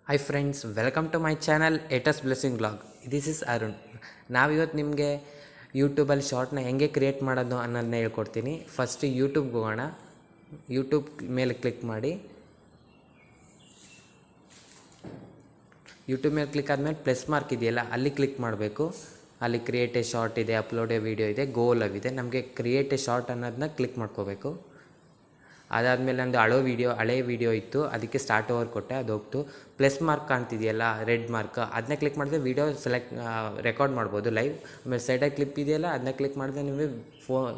Hi friends, welcome to my channel ಏಟಸ್ blessing blog. This is Arun. ನಾವಿವತ್ತು ನಿಮಗೆ ಯೂಟ್ಯೂಬಲ್ಲಿ ಶಾರ್ಟ್ನ ಹೆಂಗೆ ಕ್ರಿಯೇಟ್ ಮಾಡೋದು ಅನ್ನೋದನ್ನ ಹೇಳ್ಕೊಡ್ತೀನಿ. ಫಸ್ಟ್ ಯೂಟ್ಯೂಬ್ಗೆ ಹೋಗೋಣ. ಯೂಟ್ಯೂಬ್ ಮೇಲೆ ಕ್ಲಿಕ್ ಮಾಡಿ. ಯೂಟ್ಯೂಬ್ ಮೇಲೆ ಕ್ಲಿಕ್ ಆದಮೇಲೆ ಪ್ಲಸ್ ಮಾರ್ಕ್ ಇದೆಯಲ್ಲ, ಅಲ್ಲಿ ಕ್ಲಿಕ್ ಮಾಡಬೇಕು. ಅಲ್ಲಿ ಕ್ರಿಯೇಟ್ ಎ ಶಾರ್ಟ್ ಇದೆ, ಅಪ್ಲೋಡ್ ಎ ವಿಡಿಯೋ ಇದೆ, ಗೋ ಲವ್ ಇದೆ. ನಮಗೆ ಕ್ರಿಯೇಟ್ ಎ ಶಾರ್ಟ್ ಅನ್ನೋದನ್ನ ಕ್ಲಿಕ್ ಮಾಡ್ಕೋಬೇಕು. ಅದಾದಮೇಲೆ ನಂದು ಹಳೆ ವೀಡಿಯೋ ಇತ್ತು, ಅದಕ್ಕೆ ಸ್ಟಾರ್ಟ್ ಓವರ್ ಕೊಟ್ಟೆ, ಅದು ಹೋಗ್ತು. ಪ್ಲಸ್ ಮಾರ್ಕ್ ಕಾಣ್ತಿದೆಯಲ್ಲ, ರೆಡ್ ಮಾರ್ಕ್, ಅದನ್ನ ಕ್ಲಿಕ್ ಮಾಡಿದ್ರೆ ವೀಡಿಯೋ ರೆಕಾರ್ಡ್ ಮಾಡ್ಬೋದು ಲೈವ್. ಆಮೇಲೆ ಸೈಡಾಗಿ ಕ್ಲಿಪ್ ಇದೆಯಲ್ಲ, ಅದನ್ನ ಕ್ಲಿಕ್ ಮಾಡಿದ್ರೆ ನಿಮಗೆ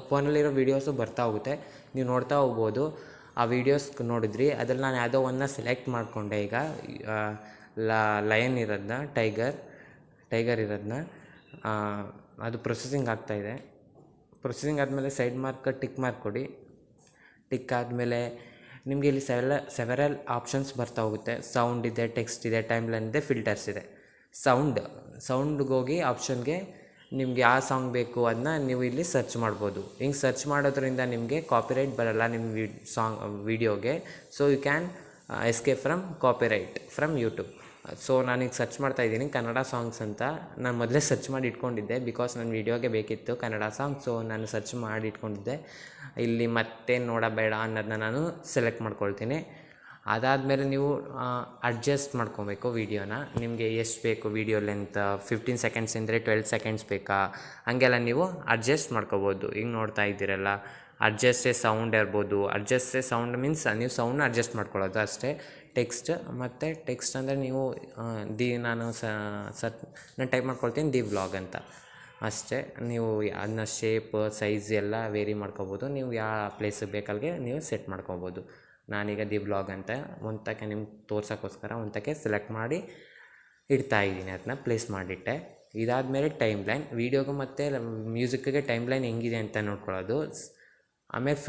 ಫೋನಲ್ಲಿರೋ ವೀಡಿಯೋಸು ಬರ್ತಾ ಹೋಗುತ್ತೆ, ನೀವು ನೋಡ್ತಾ ಹೋಗ್ಬೋದು. ಆ ವೀಡಿಯೋಸ್ ನೋಡಿದ್ರಿ, ಅದ್ರಲ್ಲಿ ನಾನು ಯಾವುದೋ ಒಂದನ್ನ ಸೆಲೆಕ್ಟ್ ಮಾಡಿಕೊಂಡೆ. ಈಗ ಲಯನ್ ಇರೋದನ್ನ, ಟೈಗರ್ ಇರೋದನ್ನ, ಅದು ಪ್ರೊಸೆಸಿಂಗ್ ಆಗ್ತಾಯಿದೆ. ಪ್ರೊಸೆಸಿಂಗ್ ಆದಮೇಲೆ ಸೈಡ್ ಮಾರ್ಕ್ ಟಿಕ್ ಮಾರ್ಕ್ ಕೊಡಿ. ಟಿಕ್ ಆದಮೇಲೆ ನಿಮಗೆ ಇಲ್ಲಿ ಸೆವೆರಲ್ ಆಪ್ಷನ್ಸ್ ಬರ್ತಾ ಹೋಗುತ್ತೆ. ಸೌಂಡ್ ಇದೆ, ಟೆಕ್ಸ್ಟ್ ಇದೆ, ಟೈಮ್ ಲೈನ್ ಇದೆ, ಫಿಲ್ಟರ್ಸ್ ಇದೆ. ಸೌಂಡ್ಗೆ ಹೋಗಿ ಆಪ್ಷನ್ಗೆ ನಿಮ್ಗೆ ಯಾವ ಸಾಂಗ್ ಬೇಕು ಅದನ್ನ ನೀವು ಇಲ್ಲಿ ಸರ್ಚ್ ಮಾಡ್ಬೋದು. ಹಿಂಗೆ ಸರ್ಚ್ ಮಾಡೋದ್ರಿಂದ ನಿಮಗೆ ಕಾಪಿರೈಟ್ ಬರೋಲ್ಲ ನಿಮ್ಮ ವೀಡಿಯೋಗೆ. So you can escape from copyright from YouTube. So ನಾನೀಗ ಸರ್ಚ್ ಮಾಡ್ತಾಯಿದ್ದೀನಿ ಕನ್ನಡ ಸಾಂಗ್ಸ್ ಅಂತ. ನಾನು ಮೊದಲೇ ಸರ್ಚ್ ಮಾಡಿ ಇಟ್ಕೊಂಡಿದ್ದೆ, ಬಿಕಾಸ್ ನನ್ನ ವೀಡಿಯೋಗೆ ಬೇಕಿತ್ತು ಕನ್ನಡ ಸಾಂಗ್. ಸೊ ನಾನು ಸರ್ಚ್ ಮಾಡಿ ಇಟ್ಕೊಂಡಿದ್ದೆ. ಇಲ್ಲಿ ಮತ್ತೆ ನೋಡಬೇಡ ಅನ್ನೋದನ್ನ ನಾನು ಸೆಲೆಕ್ಟ್ ಮಾಡ್ಕೊಳ್ತೀನಿ. ಅದಾದಮೇಲೆ ನೀವು ಅಡ್ಜಸ್ಟ್ ಮಾಡ್ಕೊಬೇಕು ವೀಡಿಯೋನ. ನಿಮಗೆ ಎಷ್ಟು ಬೇಕು ವೀಡಿಯೋ ಲೆಂತ್, 15 ಸೆಕೆಂಡ್ಸ್ ಅಂದರೆ 12 ಸೆಕೆಂಡ್ಸ್ ಬೇಕಾ, ಹಾಗೆಲ್ಲ ನೀವು ಅಡ್ಜಸ್ಟ್ ಮಾಡ್ಕೋಬೋದು. ಈಗ ನೋಡ್ತಾ ಇದ್ದೀರಲ್ಲ, ಅಡ್ಜಸ್ಟ್ ಎ ಸೌಂಡ್ ಇರ್ಬೋದು. ಅಡ್ಜಸ್ಟ್ ಎ ಸೌಂಡ್ ಮೀನ್ಸ್ ನೀವು ಸೌಂಡ್ನ ಅಡ್ಜಸ್ಟ್ ಮಾಡ್ಕೊಳ್ಳೋದು ಅಷ್ಟೇ. ಟೆಕ್ಸ್ಟ್ ಅಂದರೆ ನೀವು ನಾನು ಟೈಪ್ ಮಾಡ್ಕೊಳ್ತೀನಿ ದಿ ವ್ಲಾಗ್ ಅಂತ ಅಷ್ಟೇ. ನೀವು ಅದನ್ನ ಶೇಪ್, ಸೈಜ್ ಎಲ್ಲ ವೇರಿ ಮಾಡ್ಕೊಬೋದು. ನೀವು ಯಾವ ಪ್ಲೇಸಿಗೆ ಬೇಕಲ್ಲಿಗೆ ನೀವು ಸೆಟ್ ಮಾಡ್ಕೊಬೋದು. ನಾನೀಗ ದಿ ವ್ಲಾಗ್ ಅಂತ ಒಂದಕ್ಕೆ ನಿಮ್ಗೆ ತೋರ್ಸೋಕ್ಕೋಸ್ಕರ ಒಂದಕ್ಕೆ ಸೆಲೆಕ್ಟ್ ಮಾಡಿ ಇಡ್ತಾಯಿದ್ದೀನಿ, ಅದನ್ನ ಪ್ಲೇಸ್ ಮಾಡಿಟ್ಟೆ. ಇದಾದಮೇಲೆ ಟೈಮ್ ಲೈನ್, ವೀಡಿಯೋಗೆ ಮತ್ತು ಮ್ಯೂಸಿಕ್ಕಿಗೆ ಟೈಮ್ ಲೈನ್ ಹೆಂಗಿದೆ ಅಂತ ನೋಡ್ಕೊಳ್ಳೋದು. ಆಮೇಲೆ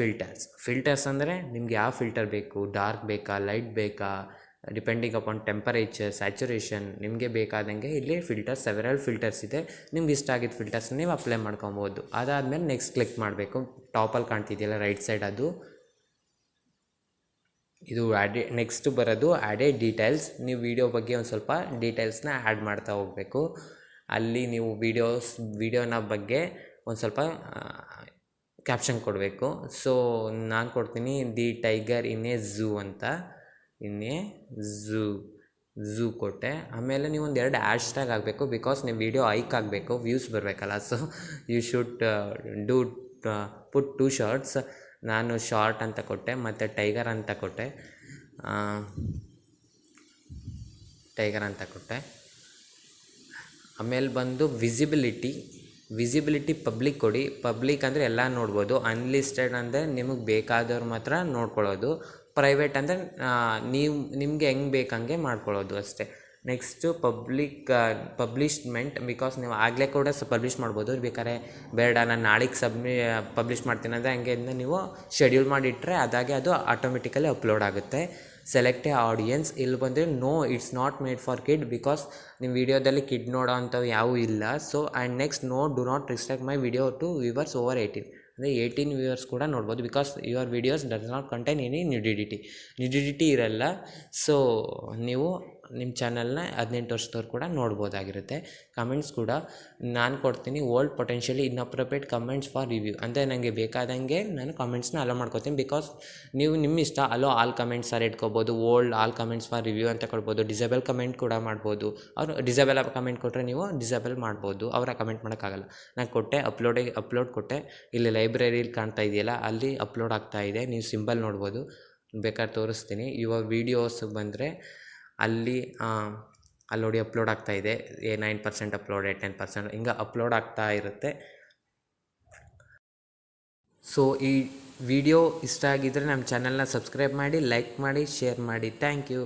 ಫಿಲ್ಟರ್ಸ್ ಅಂದರೆ ನಿಮ್ಗೆ ಯಾವ ಫಿಲ್ಟರ್ ಬೇಕು, ಡಾರ್ಕ್ ಬೇಕಾ, ಲೈಟ್ ಬೇಕಾ, ಡಿಪೆಂಡಿಂಗ್ ಅಪಾನ್ ಟೆಂಪರೇಚರ್, ಸ್ಯಾಚುರೇಷನ್, ನಿಮಗೆ ಬೇಕಾದಂಗೆ ಇಲ್ಲಿ ಸೆವೆರಲ್ ಫಿಲ್ಟರ್ಸ್ ಇದೆ. ನಿಮ್ಗೆ ಇಷ್ಟ ಆಗಿದ್ದ ಫಿಲ್ಟರ್ಸ್ನ ನೀವು ಅಪ್ಲೈ ಮಾಡ್ಕೊಬೋದು. ಅದಾದಮೇಲೆ ನೆಕ್ಸ್ಟ್ ಕ್ಲಿಕ್ ಮಾಡಬೇಕು. ಟಾಪಲ್ಲಿ ಕಾಣ್ತಿದೆಯಲ್ಲ ರೈಟ್ ಸೈಡ್, ಇದು ನೆಕ್ಸ್ಟ್ ಬರೋದು ಆ್ಯಡೆಡ್ ಡೀಟೇಲ್ಸ್. ನೀವು ವೀಡಿಯೋ ಬಗ್ಗೆ ಒಂದು ಸ್ವಲ್ಪ ಡೀಟೇಲ್ಸ್ನ ಆ್ಯಡ್ ಮಾಡ್ತಾ ಹೋಗಬೇಕು. ಅಲ್ಲಿ ನೀವು ವೀಡಿಯೋನ ಬಗ್ಗೆ ಒಂದು ಸ್ವಲ್ಪ ಕ್ಯಾಪ್ಷನ್ ಕೊಡಬೇಕು. ಸೊ ನಾನು ಕೊಡ್ತೀನಿ the tiger in a zoo ಅಂತ. ಝೂ ಕೊಟ್ಟೆ. ಆಮೇಲೆ ನೀವು ಒಂದು 2 ಹ್ಯಾಶ್ಟ್ಯಾಗ್ ಆಗಬೇಕು, ಬಿಕಾಸ್ ನೀವು ವೀಡಿಯೋ ಹೈಕ್ ಆಗಬೇಕು, ವ್ಯೂಸ್ ಬರಬೇಕಲ್ಲ. So you should put 2 shorts. ನಾನು ಶಾರ್ಟ್ ಅಂತ ಕೊಟ್ಟೆ ಮತ್ತು ಟೈಗರ್ ಅಂತ ಕೊಟ್ಟೆ. ಆಮೇಲೆ ಬಂದು ವಿಸಿಬಿಲಿಟಿ ಪಬ್ಲಿಕ್ ಕೊಡಿ. ಪಬ್ಲಿಕ್ ಅಂದರೆ ಎಲ್ಲ ನೋಡ್ಬೋದು. ಅನ್ಲಿಸ್ಟೆಡ್ ಅಂದರೆ ನಿಮಗೆ ಬೇಕಾದವ್ರು ಮಾತ್ರ ನೋಡ್ಕೊಳ್ಳೋದು. ಪ್ರೈವೇಟ್ ಅಂದರೆ ನಿಮಗೆ ಹೆಂಗೆ ಬೇಕಂಗೆ ಮಾಡ್ಕೊಳ್ಳೋದು ಅಷ್ಟೇ. ನೆಕ್ಸ್ಟು ಪಬ್ಲಿಷ್ಮೆಂಟ್, ಬಿಕಾಸ್ ನೀವು ಆಗಲೇ ಕೂಡ ಪಬ್ಲಿಷ್ ಮಾಡ್ಬೋದು. ಬೇಕಾದ್ರೆ ಬೇಡ ನಾನು ನಾಳೆಗೆ ಪಬ್ಲಿಷ್ ಮಾಡ್ತೀನಿ ಅಂದರೆ ಹಂಗೆ ನೀವು ಶೆಡ್ಯೂಲ್ ಮಾಡಿಟ್ರೆ ಅದಾಗೆ ಅದು ಆಟೋಮೆಟಿಕಲಿ ಅಪ್ಲೋಡ್ ಆಗುತ್ತೆ. ಸೆಲೆಕ್ಟ್ ಎ ಆಡಿಯನ್ಸ್, ಇಲ್ಲಿ ಬಂದರೆ no, it's not made for kid, because ನಿಮ್ಮ ವೀಡಿಯೋದಲ್ಲಿ ಕಿಡ್ ನೋಡೋ ಅಂಥವು ಯಾವೂ ಇಲ್ಲ. So and next do not restrict my video to viewers over 18. ಅಂದರೆ 18 ವ್ಯೂವರ್ಸ್ ಕೂಡ ನೋಡ್ಬೋದು, because your videos does not contain any nudity ಇರಲ್ಲ. ಸೊ ನೀವು ನಿಮ್ಮ ಚಾನಲ್ನ 18 ವರ್ಷದವ್ರು ಕೂಡ ನೋಡ್ಬೋದಾಗಿರುತ್ತೆ. ಕಮೆಂಟ್ಸ್ ಕೂಡ ನಾನು ಕೊಡ್ತೀನಿ old potentially inappropriate comments for review. ಅಂದರೆ ನನಗೆ ಬೇಕಾದಂಗೆ ನಾನು ಕಮೆಂಟ್ಸ್ನ ಅಲೋ ಮಾಡ್ಕೋತೀನಿ. ಬಿಕಾಸ್ ನೀವು ನಿಮ್ಮ ಇಷ್ಟ, ಆಲ್ ಕಮೆಂಟ್ಸ್ ಆರ್ ಇಟ್ಕೋಬೋದು. ಆಲ್ ಕಮೆಂಟ್ಸ್ ಫಾರ್ ರಿವ್ಯೂ ಅಂತ ಕೊಡ್ಬೋದು. ಡಿಸೇಬಲ್ ಕಮೆಂಟ್ ಕೂಡ ಮಾಡ್ಬೋದು. ಅವರು ಡಿಸೇಬಲ್ ಕಮೆಂಟ್ ಕೊಟ್ಟರೆ ನೀವು ಡಿಸೇಬಲ್ ಮಾಡ್ಬೋದು, ಅವರ ಕಮೆಂಟ್ ಮಾಡೋಕ್ಕಾಗಲ್ಲ. ನಾನು ಕೊಟ್ಟೆ, ಅಪ್ಲೋಡ್ ಕೊಟ್ಟೆ. ಇಲ್ಲಿ ಲೈಬ್ರರಿಲಿ ಕಾಣ್ತಾ ಇದೆಯಲ್ಲ, ಅಲ್ಲಿ ಅಪ್ಲೋಡ್ ಆಗ್ತಾ ಇದೆ. ನೀವು ಸಿಂಬಲ್ ನೋಡ್ಬೋದು, ಬೇಕಾದ್ರೆ ತೋರಿಸ್ತೀನಿ. ಯುವರ್ ವೀಡಿಯೋಸ್ ಬಂದರೆ ಅಲ್ಲಿ ನೋಡಿ ಅಪ್ಲೋಡ್ ಆಗ್ತಾ ಇದೆ. 9% ಅಪ್ಲೋಡ್, 10% ಹಿಂಗೆ ಅಪ್ಲೋಡ್ ಆಗ್ತಾ ಇರುತ್ತೆ. ಸೊ ಈ ವಿಡಿಯೋ ಇಷ್ಟ ಆಗಿದ್ದರೆ ನಮ್ಮ ಚಾನಲ್ನ ಸಬ್ಸ್ಕ್ರೈಬ್ ಮಾಡಿ, ಲೈಕ್ ಮಾಡಿ, ಶೇರ್ ಮಾಡಿ. Thank you.